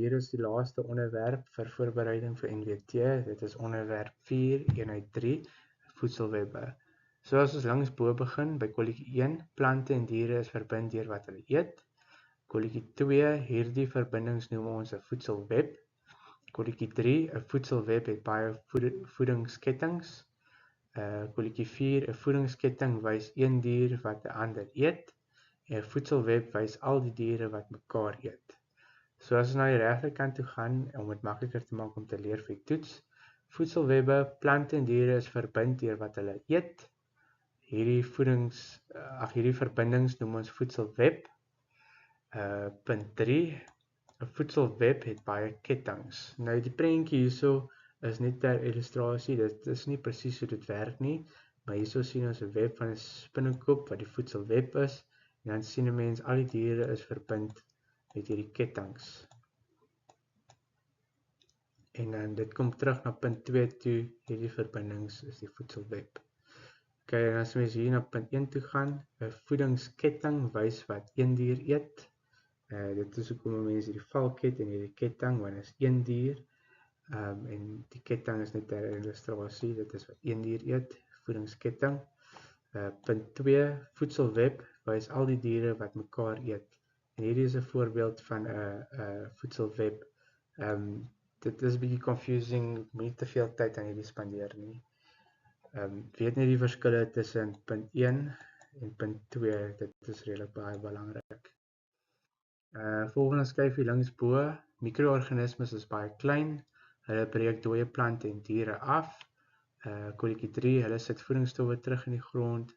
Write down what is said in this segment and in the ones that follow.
hier is die laaste onderwerp vir voorbereiding vir NWT. Dit is onderwerp 4, eenheid 3, voedselwebbe. So as ons langs bo begin, by kolletjie 1, plante en diere is verbind deur wat hulle eet. Kolletjie 2, hierdie verbindings noem ons 'n voedselweb. Kolletjie 3, 'n voedselweb het baie voedingskettinge. Kolletjie 4, 'n voedingsketting wys een dier wat 'n ander eet. En 'n voedselweb wys al die diere wat mekaar eet. So as ons na die regterkant toe gaan, om dit makliker te maak om te leer vir die toets. Voedselwebbe, plante en diere is verbind deur wat hulle eet. Hierdie verbindings noem ons voedselweb. Punt 3, 'n voedselweb het baie kettinge. Nou die prentjie hierso is net ter illustrasie, dit is nie presies hoe dit werk nie, maar hierso sien ons 'n web van 'n spinnekop wat die voedselweb is, en dan sien 'n mens al die diere is verbind met hierdie kettinge. En dan dit kom terug na punt 2 toe, hierdie verbindings is die voedselweb. Okay, en as mens hier na punt 1 toe gaan, 'n voedingsketting wys wat een dier eet. Dit is hoekom mense hierdie valk het en hierdie ketting, want dit is een dier. En die ketting is net ter illustrasie, dit is wat een dier eet, voedingsketting. Punt 2, voedselweb wys al die diere wat mekaar eet. En hierdie is 'n voorbeeld van 'n voedselweb. Dit is 'n bietjie confusing, ek moet nie te veel tyd aan hierdie spandeer nie. Weet net die verskille tussen punt 1 en punt 2, dit is redelik baie belangrik. Volgende skyfie links bo, mikroorganismes is baie klein, hulle breek dooie plante en diere af. Kolletjie 3, hulle sit voedingsstowwe terug in die grond.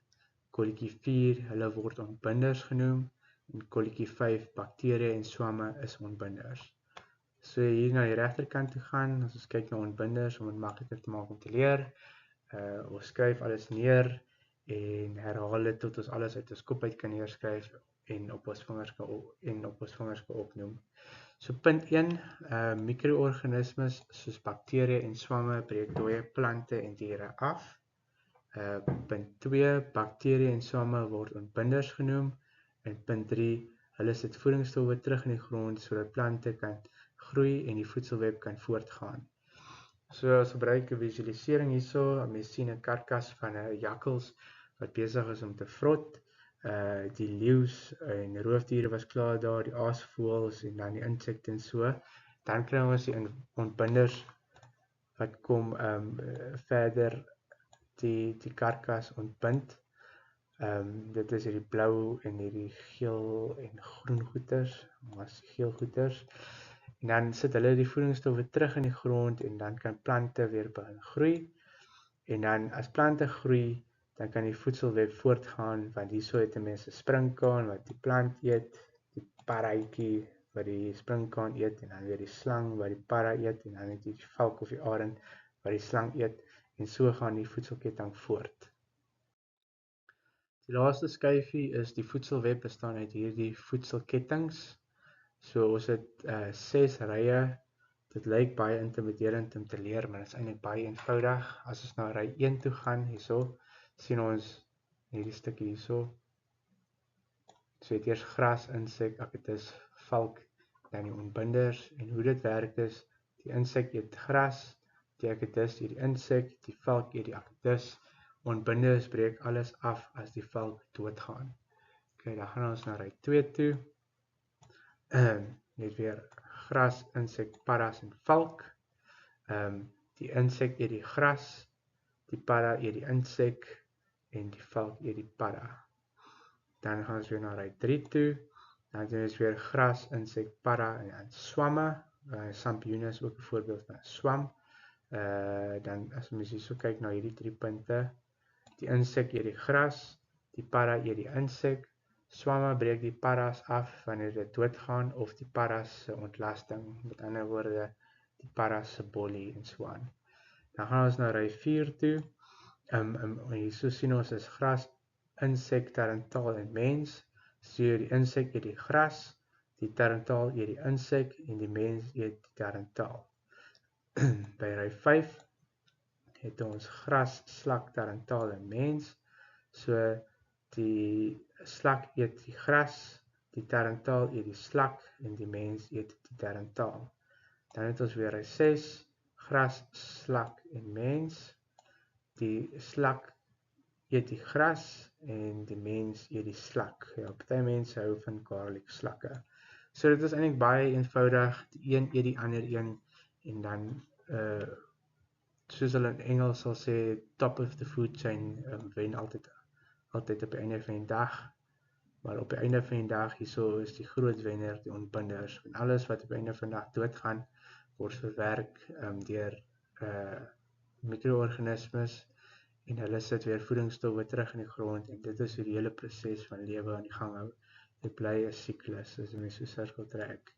Kolletjie 4, hulle word ontbinders genoem. En kolletjie 5, bakterieë en swamme is ontbinders. So hier na die regterkant toe gaan, as ons kyk na ontbinders, om dit makliker te maak om te leer. Ons skryf alles neer en herhaal dit tot ons alles uit ons kop uit kan neerskryf en op ons vingers kan opnoem. So punt 1, mikroorganismes soos bakterieë en swamme breek dooie plante en diere af. Punt 2, bakterieë en swamme word ontbinders genoem. En punt 3, hulle sit voedingsstowwe terug in die grond sodat plante kan groei en die voedselweb kan voortgaan. So as gebruik 'n visualisering hierso, mens sien 'n karkas van 'n jakkals wat besig is om te vrot. Die leeu's en roofdiere was klaar daar, die aasvoëls en dan die insekte en so. Dan kry ons die ontbinders wat kom verder die karkas ontbind. Dit is hierdie blou en hierdie geel en groen goeters, mas geel goeters. En dan sit hulle die voedingsstowwe terug in die grond en dan kan plante weer begin groei. En dan as plante groei, dan kan die voedselweb voortgaan, want hierso het 'n mens 'n sprinkaan wat die plant eet, die parrytjie wat die sprinkaan eet, en dan weer die slang wat die parra eet, en dan het jy die valk of die arend wat die slang eet, en so gaan die voedselketting voort. Die laaste skyfie is die voedselweb bestaan uit hierdie voedselkettinge. So ons het 6 rye. Dit lyk baie intimiderend om te leer, maar dit is eintlik baie eenvoudig. As ons na ry 1 toe gaan, hierso, sien ons hierdie stukkie hierso. So het eers gras, insek, aketus, valk, dan die ontbinders. En hoe dit werk is, die insek eet gras, die aketus eet die insek, die valk eet die aketus. Ontbinders breek alles af as die valk doodgaan. Okay, dan gaan ons na ry 2 toe. Net weer gras, insek, parras en valk. Die insek eet die gras, die parra eet die insek en die valk eet die parra. Dan gaan ons weer na ry 3 toe. Dan het ons weer gras, insek, parra en swamme. Sampioene is ook 'n voorbeeld van 'n swam. Dan as ons hierso kyk na hierdie 3 punte, die insek eet die gras, die parra eet die insek. Swamme breek die parras af wanneer dit doodgaan of die parras se ontlasting, met ander woorde die parras se bolie en so aan. Dan gaan ons na ry 4 toe. Hierso sien ons is gras, insek, tarantaal en mens. So die insek eet die gras, die tarantaal eet die insek en die mens eet die tarantaal. By ry 5 het ons gras, slak, tarantaal en mens. So die slak eet die gras, die tarantaal eet die slak en die mens eet die tarantaal. Dan het ons weer 6, gras, slak en mens. Die slak eet die gras en die mens eet die slak. Ja, party mense hou van garlic slakke. So dit is eintlik baie eenvoudig. Die een eet die ander een en dan soos hulle in Engels sal sê, top of the food chain wen altyd op die einde van die dag. Maar op die einde van die dag hierso is die groot wenner die ontbinders. En alles wat op die einde van die dag doodgaan, word verwerk deur mikroorganismes en hulle sit weer voedingsstowwe terug in die grond en dit is hoe die hele proses van lewe aan die gang hou. Dit bly 'n siklus as jy so sirkel trek.